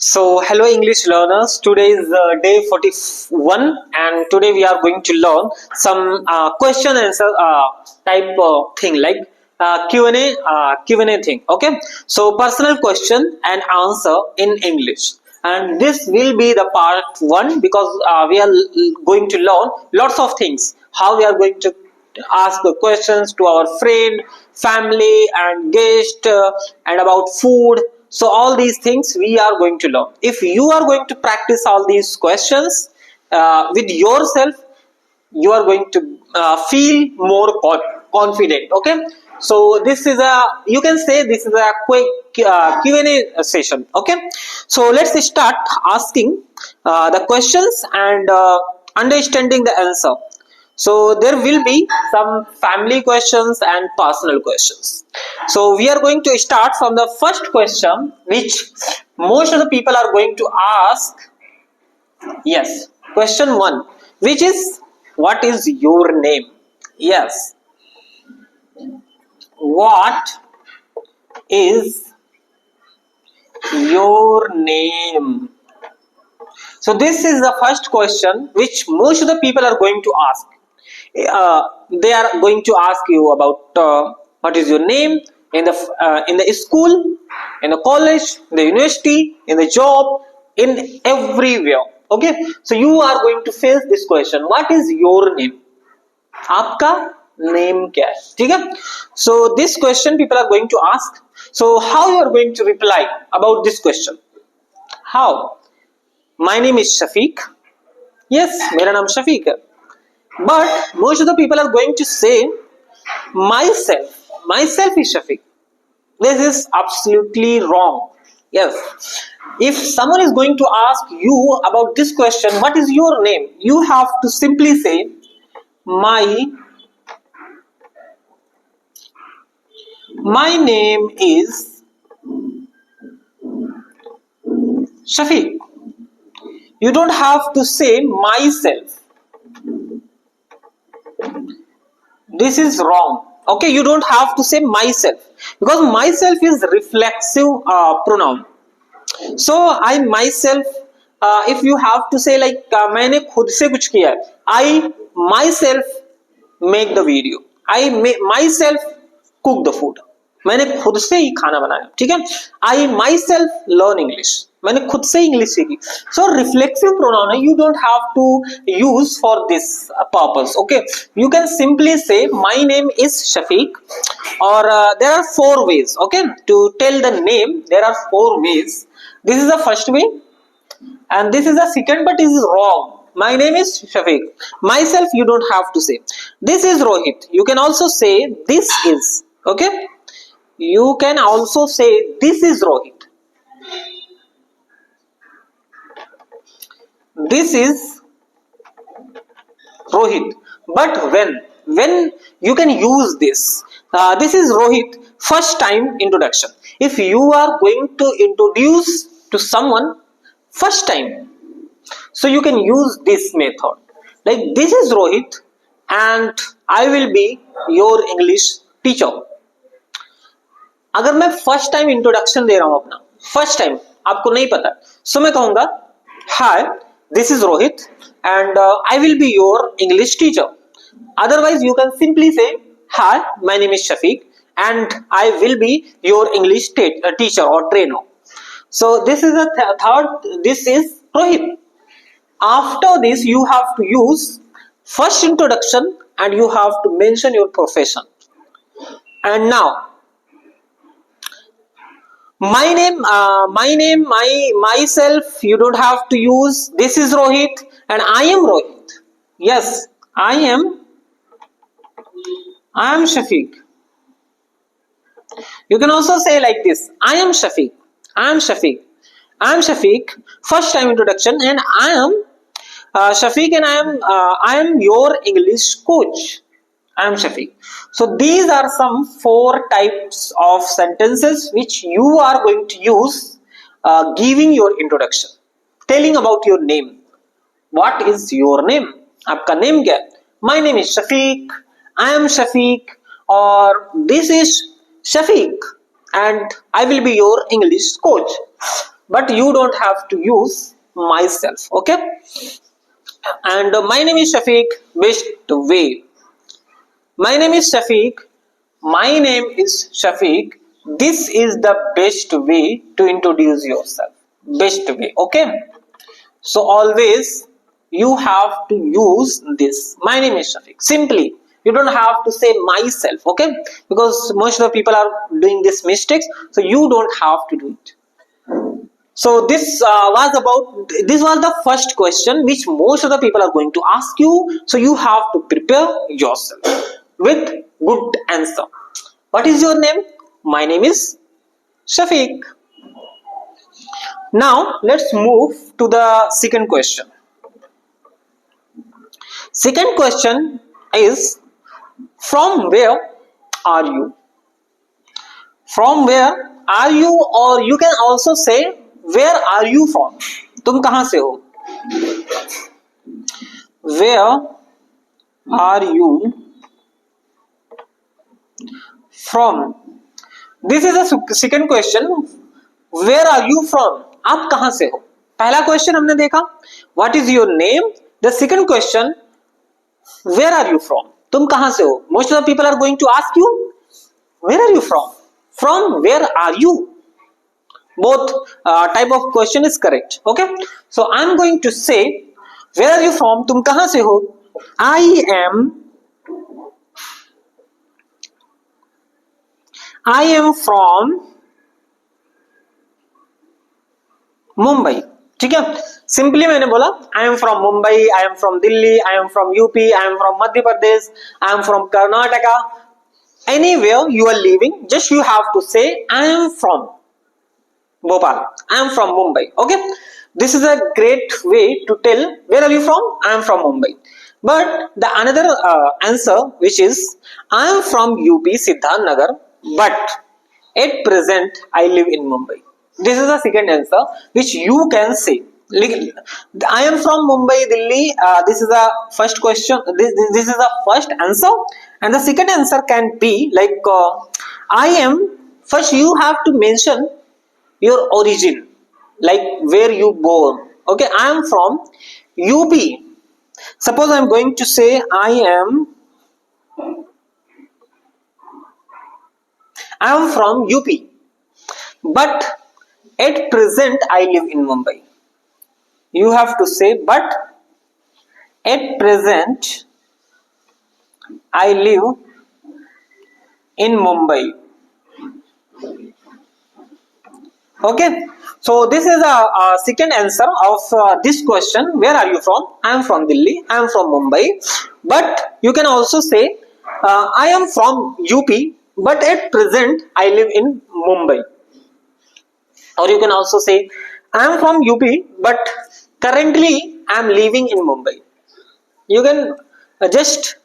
So, hello English learners. Today is day 41, and today we are going to learn some question answer type thing like Q&A thing. Okay, so personal question and answer in English, and this will be the part one because we are going to learn lots of things. How we are going to ask the questions to our friend, family, and guest, and about food. So all these things we are going to learn. If you are going to practice all these questions with yourself, you are going to feel more confident. Okay, so this is a, you can say this is a quick Q&A session. Okay, so let's start asking the questions and understanding the answer. So there will be some family questions and personal questions. So we are going to start from the first question, which most of the people are going to ask. Yes, question 1, which is, what is your name? Yes, what is your name? So this is the first question which most of the people are going to ask. They are going to ask you about what is your name in the school, in the college, in the university, in the job, in everywhere. Okay, so you are going to face this question. What is your name? आपका name क्या है? ठीक है? So this question people are going to ask. So how you are going to reply about this question? How? My name is Shafiq. Yes, मेरा नाम शफीक है. But most of the people are going to say myself is Shafiq. This is absolutely wrong. Yes, if someone is going to ask you about this question, what is your name, you have to simply say my name is Shafiq. You don't have to say myself. This is wrong. Okay, you don't have to say myself because myself is reflexive pronoun. So I myself, if you have to say like मैंने खुद से कुछ किया है, I myself make the video, I myself cook the food. मैंने खुद से ही खाना बनाया. ठीक है, I myself learn English. मैंने खुद से इंग्लिश सीखी. So reflexive pronoun है, you don't have to use for this purpose. Okay, you can simply say my name is Shafiq, or there are 4 ways. Okay, to tell the name there are 4 ways. This is the first way, and this is the second, but it is wrong. My name is Shafiq. Myself you don't have to say. This is Rohit. You can also say this is. Okay, you can also say this is Rohit. This is Rohit. But when you can use this, this is Rohit first time introduction. If you are going to introduce to someone first time, so you can use this method. Like this is Rohit and I will be your English teacher. अगर मैं first time introduction दे रहा हूं अपना, first time आपको नहीं पता, सो मैं कहूंगा hi this is Rohit and I will be your English teacher. Otherwise, you can simply say, "Hi, my name is Shafiq, and I will be your English teacher or trainer." So this is the third. This is Rohit. After this, you have to use first introduction and you have to mention your profession. And now, myself, you don't have to use. This is Rohit and I am Rohit. Yes, I am Shafiq. You can also say like this, I am Shafiq. I am Shafiq. First time introduction, and I am Shafiq, and I am your English coach. I am Shafiq. So these are some 4 types of sentences which you are going to use giving your introduction, telling about your name. What is your name? आपका name क्या है? My name is Shafiq. I am Shafiq. Or this is Shafiq and I will be your English coach. but you don't have to use myself. Okay, and my name is Shafiq. Best way. My name is Shafiq. My name is Shafiq. This is the best way to introduce yourself. Best way. Okay, so always you have to use this. My name is Shafiq. Simply, you don't have to say myself. Okay, because most of the people are doing these mistakes, so you don't have to do it. So this was the first question which most of the people are going to ask you. So you have to prepare yourself with good answer. What is your name? My name is Shafiq. Now let's move to the second question. Second question is, from where are you? From where are you, or you can also say where are you from? तुम कहां से हो? Where are you from? This is the second question. Where are you from? आप कहां से हो? पहला question हमने देखा what is your name. The second question, where are you from? तुम कहां से हो? Most of the people are going to ask you, where are you from? From where are you? Both type of question is correct. Okay, so I'm going to say, where are you from? तुम कहां से हो? I am from Mumbai. ठीक है, simply मैंने बोला I am from Mumbai, I am from Delhi, I am from UP, I am from Madhya Pradesh, I am from Karnataka. Anywhere you are living, just you have to say I am from Bhopal, I am from Mumbai. Okay, this is a great way to tell where are you from. I am from Mumbai. But the another answer, which is I am from UP Siddharth Nagar, but at present I live in Mumbai. This is the second answer which you can say. I am from Mumbai, Delhi. This is the first question. This is the first answer, and the second answer can be like I am. First, you have to mention your origin, like where you born. Okay, I am from UP. Suppose I am going to say I am from UP, but at present I live in Mumbai. You have to say, but at present I live in Mumbai. Okay, so this is a second answer of this question. Where are you from? I am from Delhi, I am from Mumbai. But you can also say I am from UP, but at present I live in Mumbai. Or you can also say I am from UP, but currently I am living in Mumbai. You can just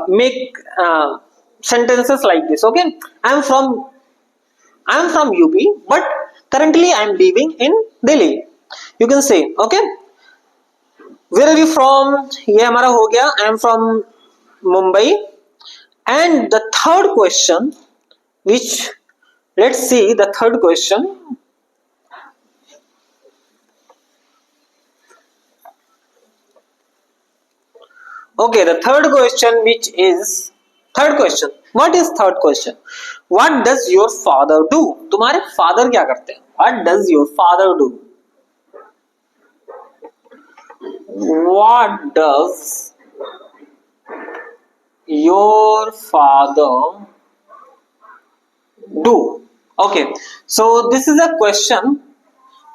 make sentences like this. Okay, I am from UP, but currently I am living in Delhi. You can say, okay, where are you from? ये हमारा हो गया. I am from Mumbai. And the third question, which let's see the third question. Okay, the third question, which is third question. What is third question? What does your father do? तुम्हारे father क्या करते हैं? What does your father do? What does your father do? Okay, so this is a question.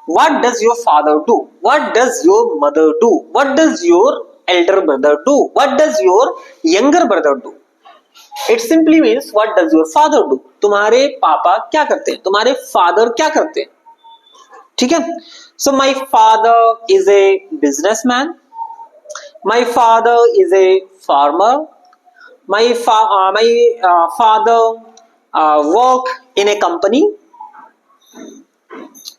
What does your father do? What does your mother do? What does your elder brother do? What does your younger brother do? It simply means what does your father do? तुम्हारे पापा क्या करते हैं? तुम्हारे father क्या करते हैं? ठीक है? So my father is a businessman. My father is a farmer. My father work in a company.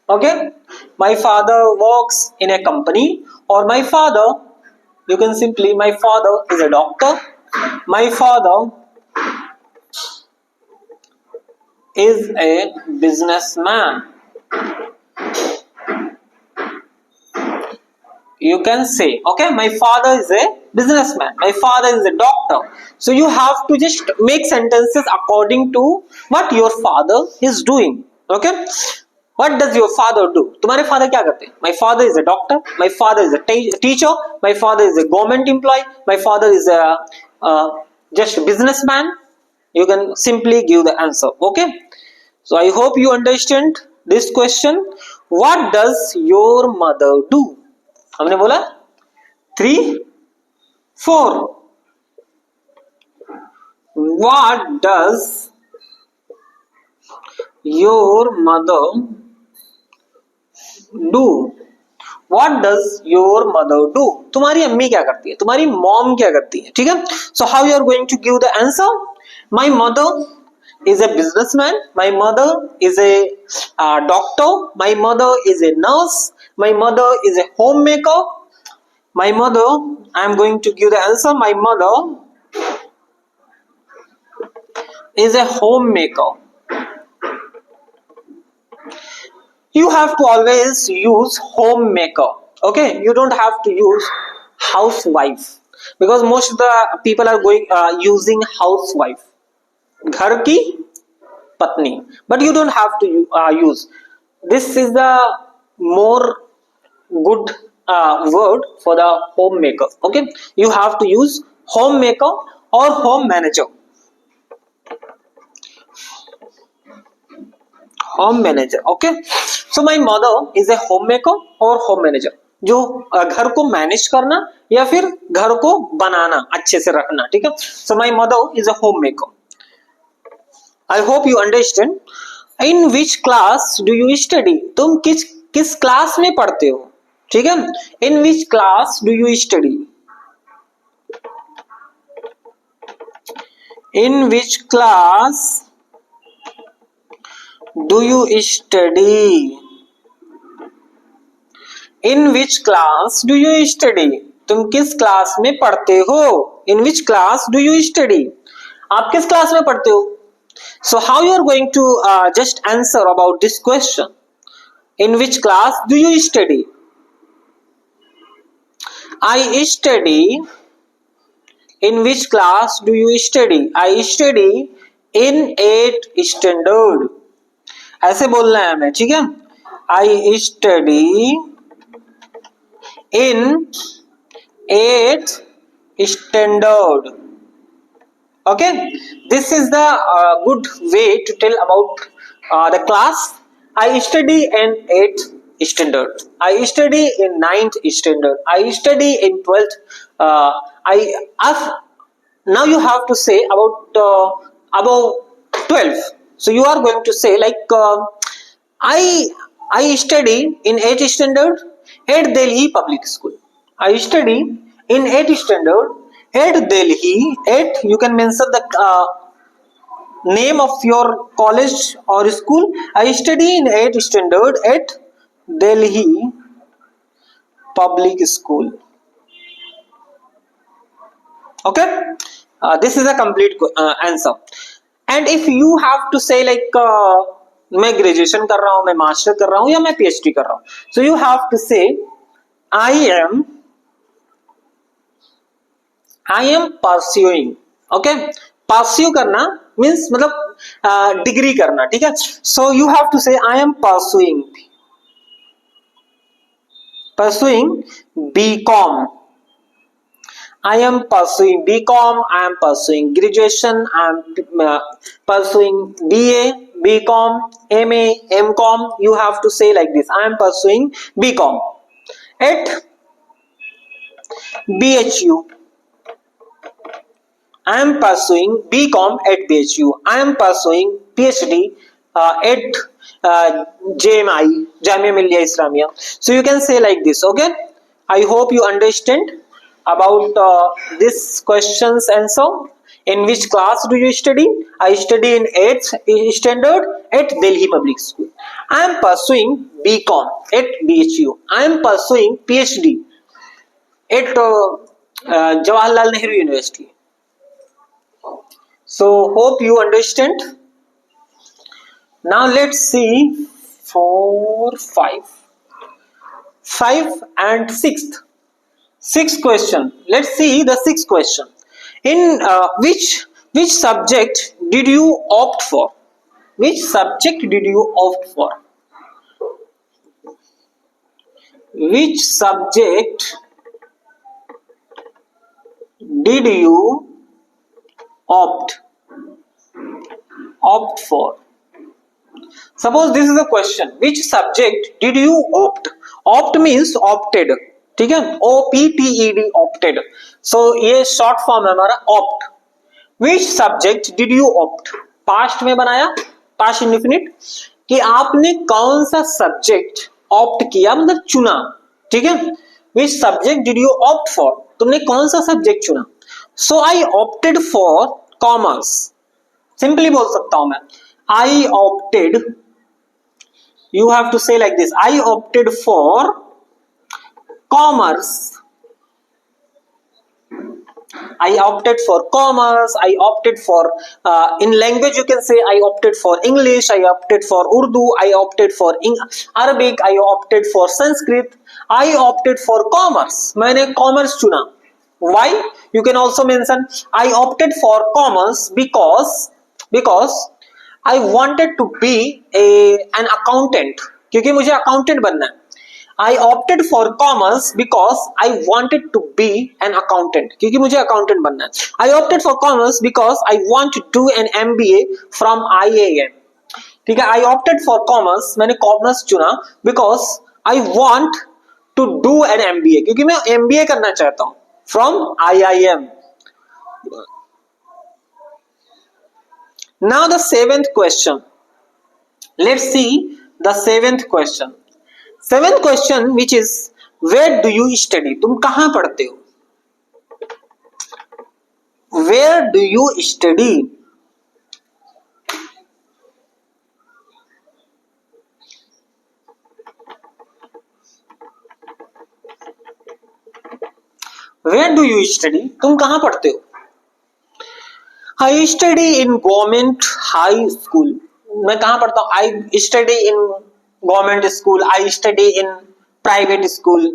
Okay, my father works in a company. Or my father, you can simply, my father is a doctor. My father is a businessman. You can say, okay, my father is a businessman, my father is a doctor. So you have to just make sentences according to what your father is doing. Okay, what does your father do? तुम्हारे father क्या करते हैं? My father is a doctor, my father is a teacher, my father is a government employee, my father is a just a businessman. You can simply give the answer. Okay, so I hope you understand this question. What does your mother do? हमने बोला 3 4. What does your mother do? What does your mother do? तुम्हारी अम्मी क्या करती है, तुम्हारी mom क्या करती है. ठीक है, so how you are going to give the answer? My mother is a businessman, my mother is a doctor, my mother is a nurse, my mother is a homemaker. My mother, I am going to give the answer. My mother is a homemaker. You have to always use homemaker. Okay, you don't have to use housewife, because most of the people are going using housewife, घर की पत्नी, but you don't have to use. This is the more good word for the homemaker. Okay, you have to use homemaker or home manager. Home manager. Okay, so my mother is a homemaker or home manager, जो घर को manage करना या फिर घर को बनाना, अच्छे से रखना. ठीक है, so my mother is a homemaker. I hope you understand. In which class do you study? तुम किस क्लास में पढ़ते हो. ठीक है, in which class do you study? In which class do you study? In which class do you study? तुम किस class में पढ़ते हो? In which class do you study? आप किस क्लास में पढ़ते हो? So how you are going to just answer about this question? In which class do you study? I study. In which class do you study? I study in 8th standard. ऐसे बोलना है हमें. ठीक है, I study in 8th standard. Okay, this is the good way to tell about the class. I study in 8th standard. I study in 9th standard. I study in 12th. Now you have to say about above 12. So you are going to say like I study in 8th standard at Delhi Public School. I study in 8th standard at Delhi. At, you can mention the name of your college or school. I study in 8th standard at Delhi Public School. Okay, this is a complete answer. And if you have to say like मैं graduation कर रहा हूं, मैं master कर रहा हूं या मैं पीएचडी कर रहा हूं, so you have to say I am pursuing. Okay, pursue करना means मतलब डिग्री करना. ठीक है, so you have to say I am pursuing BCom. I am pursuing BCom. I am pursuing graduation. I am pursuing BA, BCom, MA, MCom. You have to say like this. I am pursuing BCom at BHU. I am pursuing BCom at BHU. I am pursuing PhD at JMI, Jamia Millia Islamia. So you can say like this. Okay, I hope you understand about this questions answer. In which class do you study? I study in 8th standard at Delhi Public School. I am pursuing BCom at BHU. I am pursuing PhD at Jawaharlal Nehru University. So hope you understand. Now let's see 4, 5. 5 and 6th. Sixth question. Let's see the sixth question. In which subject did you opt for? Which subject did you opt for? Which subject did you opt for? Suppose this is a question. Which subject did you opt? Opt means opted. ठीक है, OPTED opted. So ये short form है हमारा opt. Which subject did you opt? Past में बनाया, past indefinite, कि आपने कौन सा subject opt किया, मतलब चुना. ठीक है, which subject did you opt for? तुमने कौन सा subject चुना? So I opted for commerce. Simply बोल सकता हूं मैं, I opted. You have to say like this: I opted for commerce. I opted for commerce. I opted for in language you can say I opted for English. I opted for Urdu. I opted for Arabic. I opted for Sanskrit. I opted for commerce. मैंने commerce चुना. Why? You can also mention I opted for commerce because I wanted to be an accountant. क्योंकि मुझे accountant बनना है. I opted for commerce because I wanted to be an accountant. क्योंकि मुझे accountant बनना है. I opted for commerce because I want to do an MBA from IIM. ठीक है, I opted for commerce. मैंने commerce चुना because I want to do an MBA. क्योंकि मैं MBA करना चाहता हूँ from IIM. Now the seventh question. Let's see the seventh question. Seventh question, which is where do you study? तुम कहाँ पढ़ते हो? Where do you study? Where do you study? तुम कहाँ पढ़ते हो? I study in government high school. मैं कहाँ पढ़ता हूँ? I study in government school. I study in private school.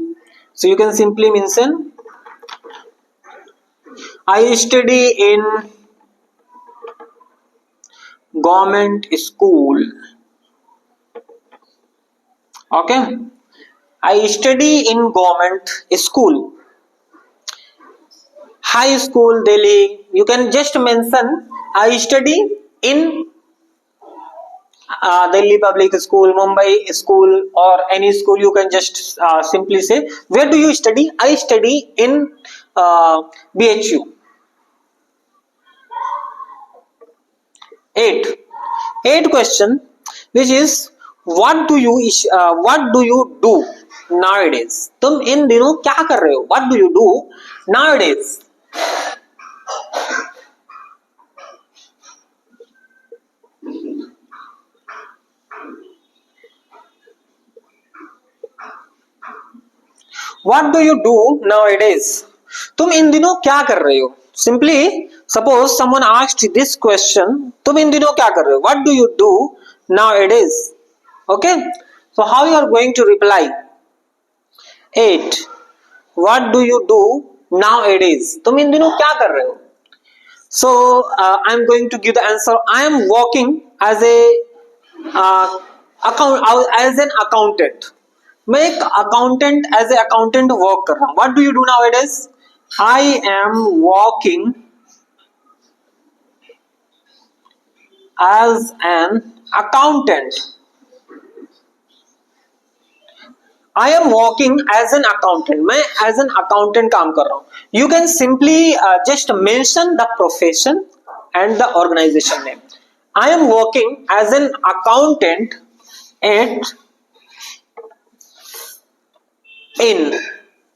So you can simply mention I study in government school. Okay, I study in government school. High school Delhi. You can just mention I study in Delhi public school, Mumbai school, or any school. You can just simply say where do you study? I study in BHU. 8 question, which is what do you do nowadays? तुम इन दिनों क्या कर रहे हो? What do you do nowadays? What do you do nowadays? तुम इन दिनों क्या कर रहे हो? Simply suppose someone asked this question, तुम इन दिनों क्या कर रहे हो? What do you do nowadays? Okay, so how you are going to reply? 8. What do you do nowadays? तुम इन दिनों क्या कर रहे हो? So I am going to give the answer. I am working as an accountant. मैं एक accountant as an accountant work कर रहा हूँ. What do you do nowadays? I am working as an accountant. I am working as an accountant. मैं as an accountant काम कर रहा हूँ. You can simply just mention the profession and the organization name. I am working as an accountant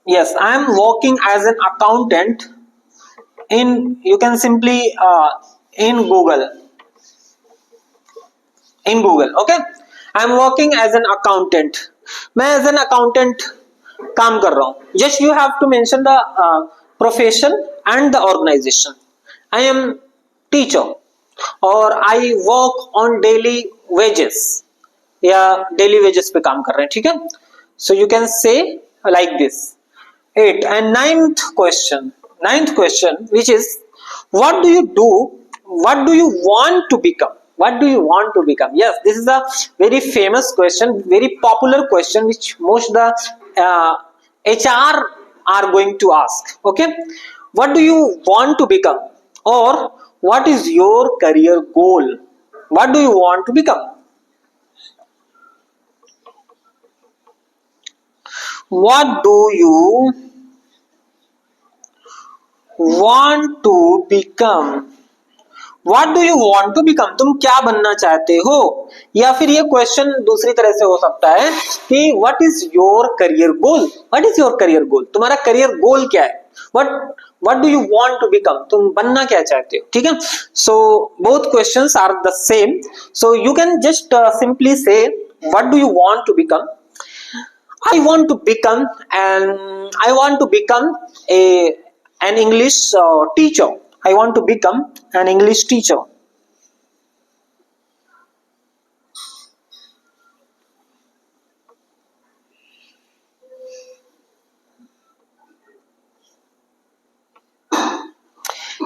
Yes, I am working as an accountant in. You can simply in Google. Okay, I am working as an accountant. मैं as an accountant काम कर रहा हूँ. Just you have to mention the profession and the organization. I am teacher, or I work on daily wages. या daily wages पे काम कर रहे हैं, ठीक है. सो यू कैन से like this. 8 and ninth question which is what do you do, what do you want to become, what do you want to become. Yes, this is a very famous question, very popular question which most the HR are going to ask. Okay, what do you want to become, or what is your career goal, what do you want to become. What do you want to become, what do you want to become, तुम क्या बनना चाहते हो. या फिर ये question दूसरी तरह से हो सकता है कि what is your career goal, what is your career goal, तुम्हारा करियर गोल क्या है. what do you want to become, तुम बनना क्या चाहते हो, ठीक है. so both questions are the same, so you can just simply say what do you want to become. I want to become an English teacher. I want to become an English teacher.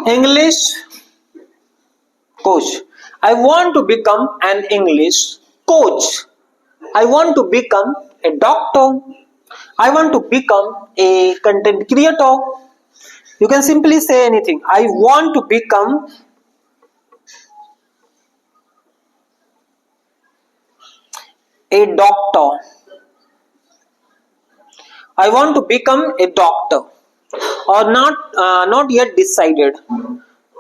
English coach. I want to become an English coach. I want to become a doctor. I want to become a content creator. You can simply say anything. I want to become a doctor. I want to become a doctor. Or not yet decided.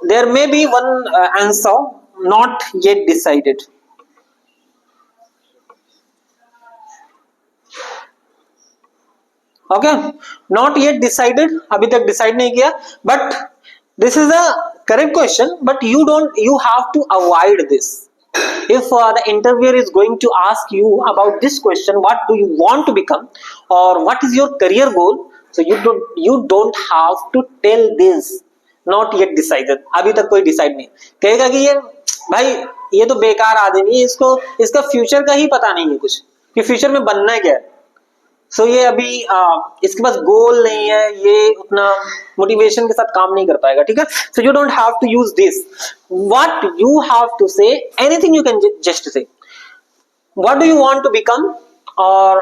There may be one answer, not yet decided. Okay, not yet decided, अभी तक decide नहीं किया, but this is a correct question, but you have to avoid this. If the interviewer is going to ask you about this question, what do you want to become or what is your career goal, so you don't have to tell this not yet decided. अभी तक कोई decide नहीं, कहेगा कि ये भाई ये तो बेकार आदमी है, इसका फ्यूचर का ही पता नहीं है कुछ कि फ्यूचर में बनना है क्या है. सो ये अभी इसके पास गोल नहीं है, ये उतना मोटिवेशन के साथ काम नहीं कर पाएगा, ठीक है. So you don't have to use this. What you have to say, anything you can just say what do you want to become और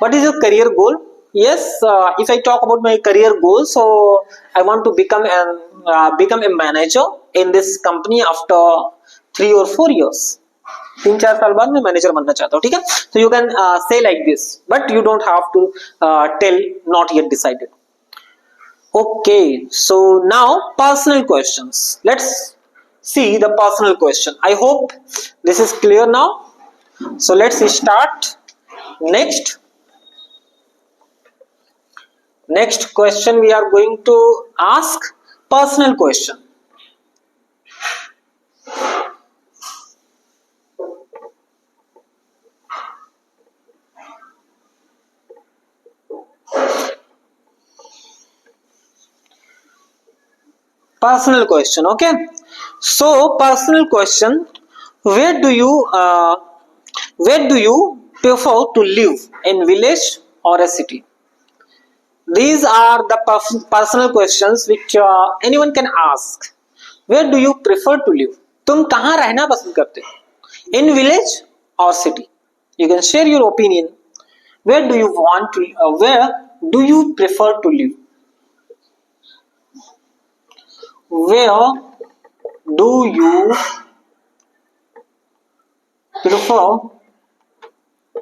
what is your career goal. Yes, if I talk about my career goal, so I want to become a manager in this company after 3 or 4 years. 3-4 साल बाद मैं manager बनना चाहता हूँ, ठीक है. So you can say like this, but you don't have to tell not yet decided. Okay, so now personal questions. Let's see the personal question. I hope this is clear now. So let's start. Next question we are going to ask personal question. Personal question. Okay, so personal question, where do you prefer to live, in village or a city. These are the personal questions which anyone can ask. Where do you prefer to live, तुम कहाँ रहना पसंद करते हो, in village or city. You can share your opinion. Where do you prefer to live, where do you prefer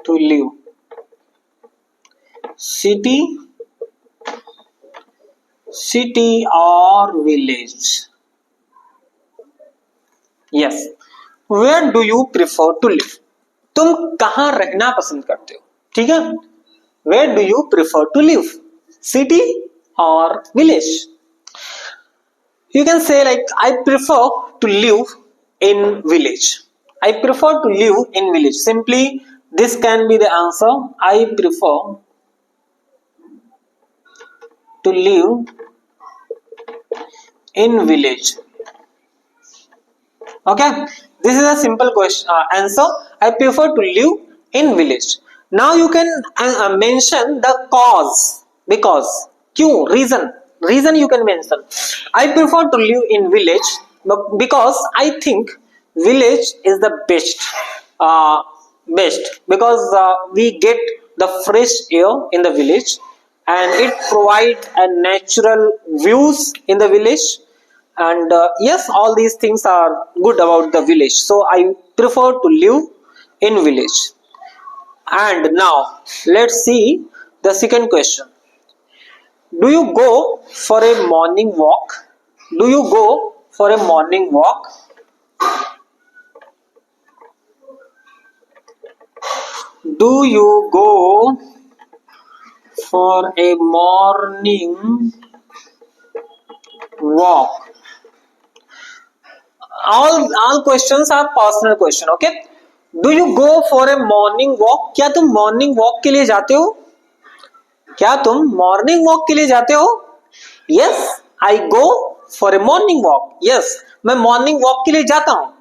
to live, city or village. Yes, where do you prefer to live, तुम कहाँ रहना पसंद करते हो, ठीक है. Where do you prefer to live, city or village. You can say like I prefer to live in village. I prefer to live in village. Simply this can be the answer. I prefer to live in village. Okay, this is a simple question answer. I prefer to live in village. Now you can mention the cause, because क्यों, reason you can mention. I prefer to live in village because I think village is the uh, best because we get the fresh air in the village, and it provides a natural views in the village. And yes, all these things are good about the village, so I prefer to live in village. And now let's see the second question. Do you go for a morning walk? Do you go for a morning walk? Do you go for a morning walk? All questions are personal question. Okay, do you go for a morning walk? क्या तुम morning walk के लिए जाते हो? क्या तुम morning walk के लिए जाते हो? Yes, I go for a morning walk. Yes, मैं morning walk के लिए जाता हूँ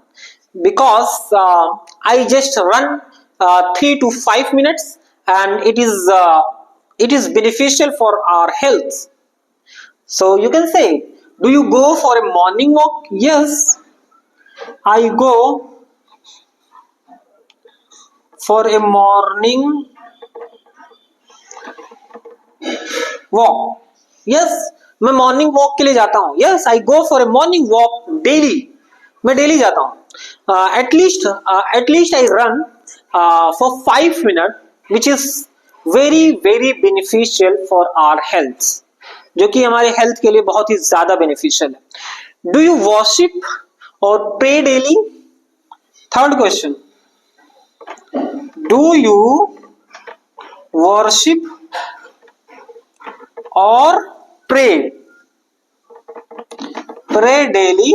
because I just run 3 to 5 minutes, and it is beneficial for our health. So you can say, do you go for a morning walk? Yes, I go for a morning walk. Yes, मैं morning walk के लिए जाता हूँ. Yes, I go for a morning walk daily. मैं daily जाता हूँ. At least I run for 5 minutes, which is very beneficial for our health, जो कि हमारे हेल्थ के लिए बहुत ही ज्यादा बेनिफिशियल है. डू यू वर्शिप और pray daily? Third question, do you worship और प्रे डेली?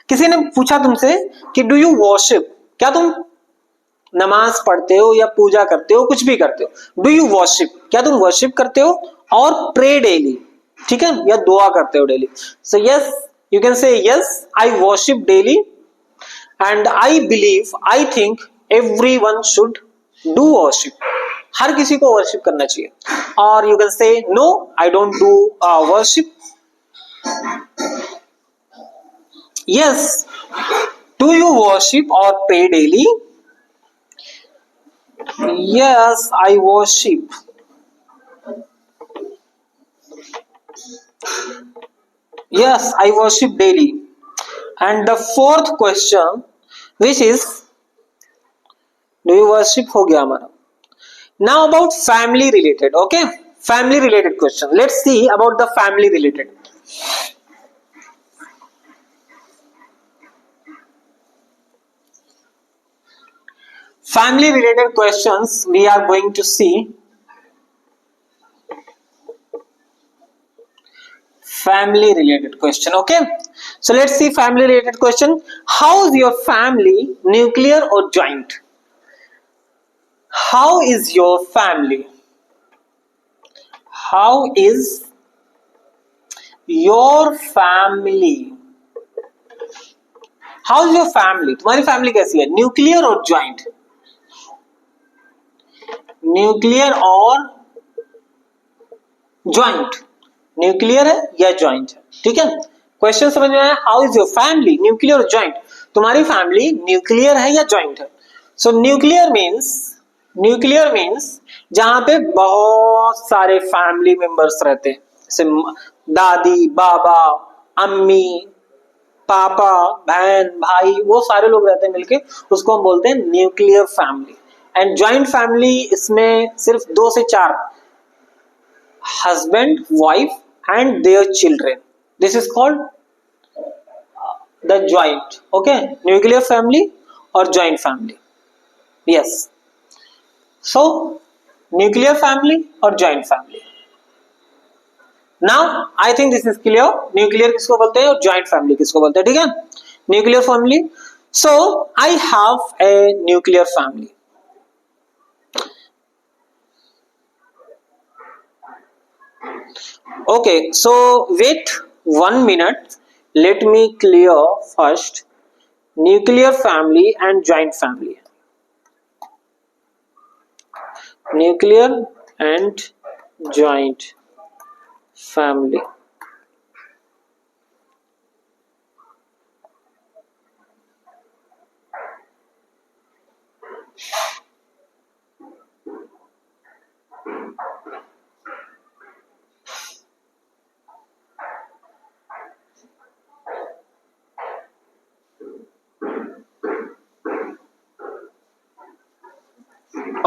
किसी ने पूछा तुमसे कि डू यू वर्शिप, क्या तुम नमाज पढ़ते हो या पूजा करते हो, कुछ भी करते हो? डू यू वर्शिप, क्या तुम वर्शिप करते हो? और प्रे डेली, ठीक है, या दुआ करते हो daily? So yes, you can say yes, I worship daily and I believe, I think everyone should do worship. हर किसी को वर्शिप करना चाहिए. और you can say no, I don't do worship. Yes, do you worship और pray daily? Yes, I worship. Yes, I worship daily. And the fourth question, which is, do you worship? हो गया हमारा. Now about family related. Okay, family related question. Let's see about the family related. Family related questions we are going to see. Family related question. Okay, so let's see family related question. How is your family, nuclear or joint? How is your family? How is your family? How is your family? तुम्हारी family कैसी है? Nuclear और joint? Nuclear और joint, nuclear है या joint है? ठीक है, क्वेश्चन समझ में आया? How is your family, nuclear और ज्वाइंट. तुम्हारी फैमिली न्यूक्लियर है या ज्वाइंट है? सो न्यूक्लियर मीन्स जहां पे बहुत सारे फैमिली मेंबर्स रहते हैं, जैसे दादी, बाबा, अम्मी, पापा, बहन, भाई, वो सारे लोग रहते हैं मिलके, उसको हम बोलते हैं nuclear family. And joint family, इसमें सिर्फ 2 से 4, husband, wife and their children. This is called the joint. Okay, nuclear family और joint family. Yes, so nuclear family और joint family. Now I think this is clear. Nuclear किसको बोलते हैं और joint family किसको बोलते हैं? ठीक है, nuclear family. So I have a nuclear family. Okay, so wait 1 minute. Let me clear first nuclear family and joint family. Nuclear and joint family.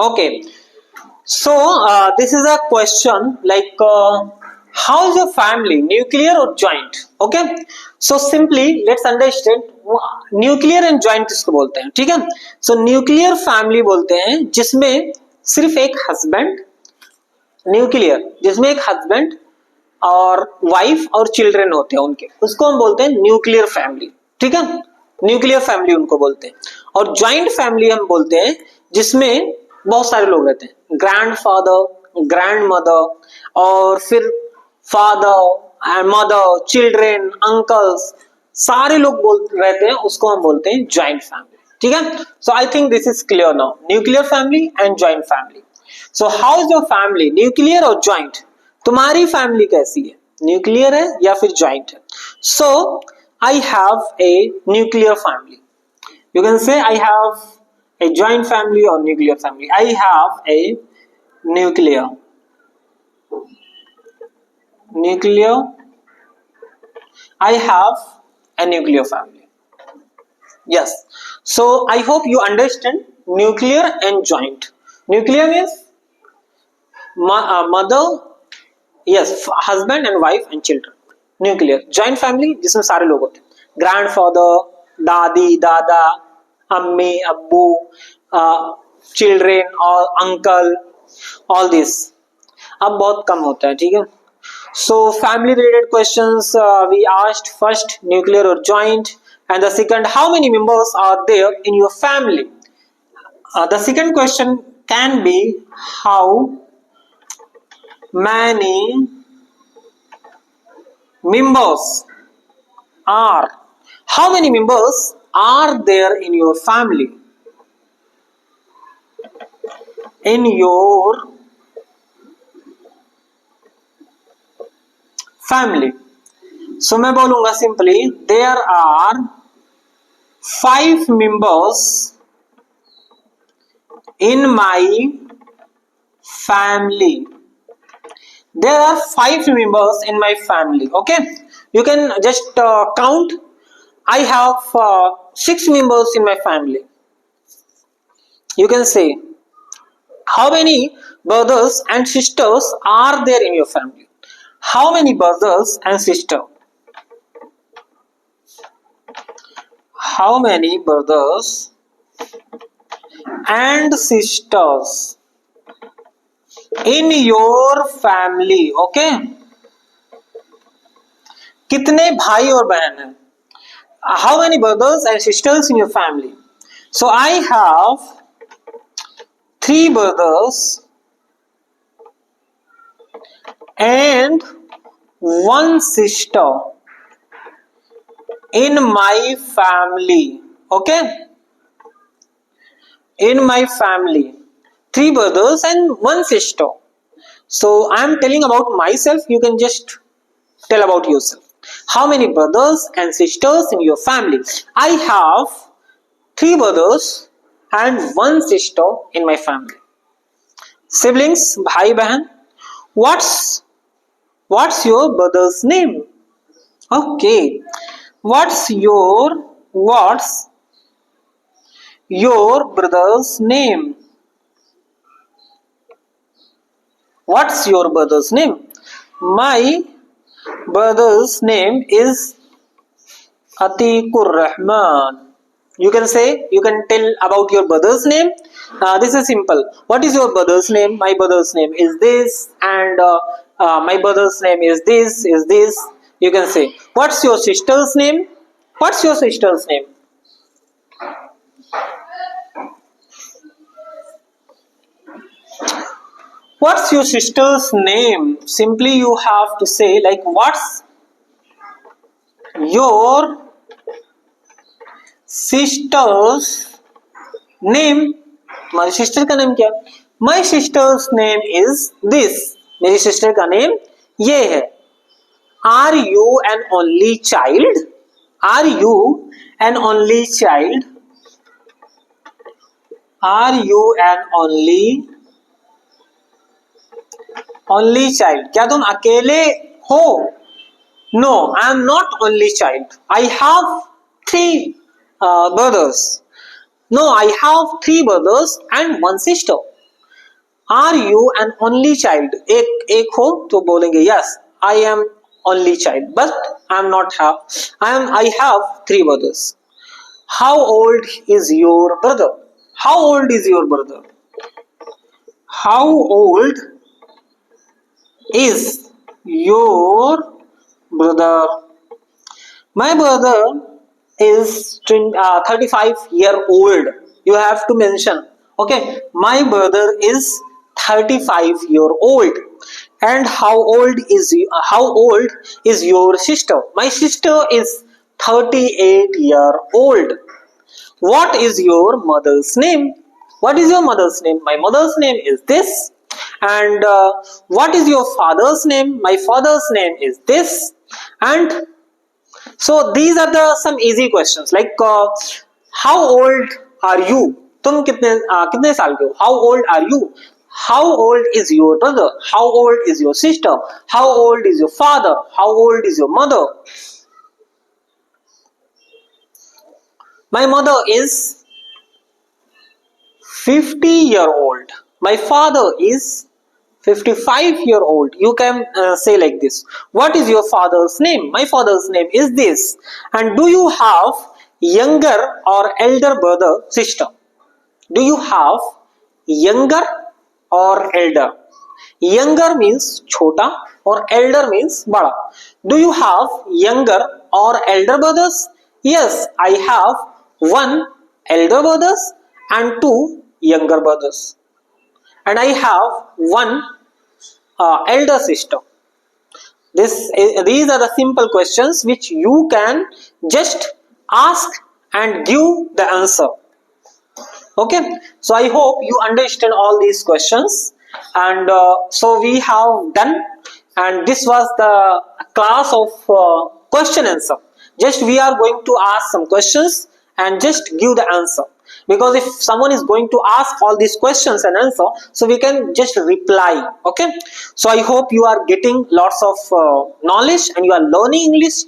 Okay, so this is a question like how is your family, nuclear or joint? Okay, so simply let's understand nuclear and joint इसको बोलते हैं. ठीक है, सो nuclear family बोलते हैं जिसमें सिर्फ एक हस्बैंड, न्यूक्लियर जिसमें एक हस्बैंड और वाइफ और चिल्ड्रन होते हैं उनके, उसको हम बोलते हैं न्यूक्लियर फैमिली. ठीक है, न्यूक्लियर फैमिली उनको बोलते हैं. और ज्वाइंट फैमिली हम बोलते हैं जिसमें बहुत सारे लोग रहते हैं, ग्रैंडफादर, ग्रैंड मदर और फिर फादर, मदर, चिल्ड्रन, अंकल्स, सारे लोग रहते हैं, उसको हम बोलते हैं ज्वाइंट फैमिली. ठीक है, so I think this is clear now, nuclear family and joint family. So how is your family, nuclear और ज्वाइंट? तुम्हारी फैमिली कैसी है, न्यूक्लियर है या फिर ज्वाइंट है? So I have a nuclear family. You can say I have a joint family or nuclear family. I have a nuclear I have a nuclear family. Yes, so I hope you understand nuclear and joint. Nuclear means mother, yes, husband and wife and children. Nuclear. Joint family जिसमें सारे लोग होते हैं, grandfather, दादी, दादा, अम्मी, अब्बू, children और अंकल, ऑल दिस अब बहुत कम होता है. ठीक है, so family related questions we asked. First nuclear और joint, and the second how many members are there in your family. The second question can be how many members are, how many members are there in your family, in your family. So मैं बोलूंगा simply there are 5 members in my family. There are 5 members in my family. Okay, you can just count. I have 6 members in my family. You can say how many brothers and sisters are there in your family? How many brothers and sisters? How many brothers and sisters in your family? Okay, कितने भाई और बहन हैं? How many brothers and sisters in your family? So I have 3 brothers and 1 sister in my family. Okay, in my family 3 brothers and 1 sister. So I am telling about myself, you can just tell about yourself. How many brothers and sisters in your family? I have 3 brothers and 1 sister in my family. Siblings, bhai bahan. What's your brother's name? Okay, what's your brother's name? What's your brother's name? My brother's name is Atikur Rahman. You can say, you can tell about your brother's name. This is simple. What is your brother's name? My brother's name is this, and my brother's name is this, is this. You can say, what's your sister's name? What's your sister's name? What's your sister's name? Simply you have to say like, what's your sister's name? तुम्हारी sister का नाम क्या? My sister's name is this. मेरी sister का name ये है. Are you an only child? Are you an only child? Are you an only child? क्या तुम अकेले हो? No, I am not only child. I have three brothers. No, I have three brothers and one sister. Are you an only child? एक हो तो बोलेंगे yes, I am only child, but I am not have. I have three brothers. How old is your brother? How old is your brother? How old is your brother? My brother is 35-year-old. You have to mention. Okay, my brother is 35-year-old. And how old is your sister? My sister is 38-year-old. What is your mother's name? What is your mother's name? My mother's name is this. And what is your father's name? My father's name is this. And so these are some easy questions like how old are you? तुम कितने साल के हो? How old are you? How old is your brother? How old is your sister? How old is your father? How old is your mother? My mother is 50-year-old. My father is 55-year-old. You can say like this. What is your father's name? My father's name is this. And do you have younger or elder brother, sister? Do you have younger or elder? Younger means chota or elder means bada. Do you have younger or elder brothers? Yes, I have one elder brothers and two younger brothers. And I have one elder sister. These are the simple questions which you can just ask and give the answer. Okay, so I hope you understand all these questions. And so we have done, and this was the class of question answer. Just we are going to ask some questions and just give the answer. Because if someone is going to ask all these questions and answer, so we can just reply. Okay, so I hope you are getting lots of knowledge and you are learning English.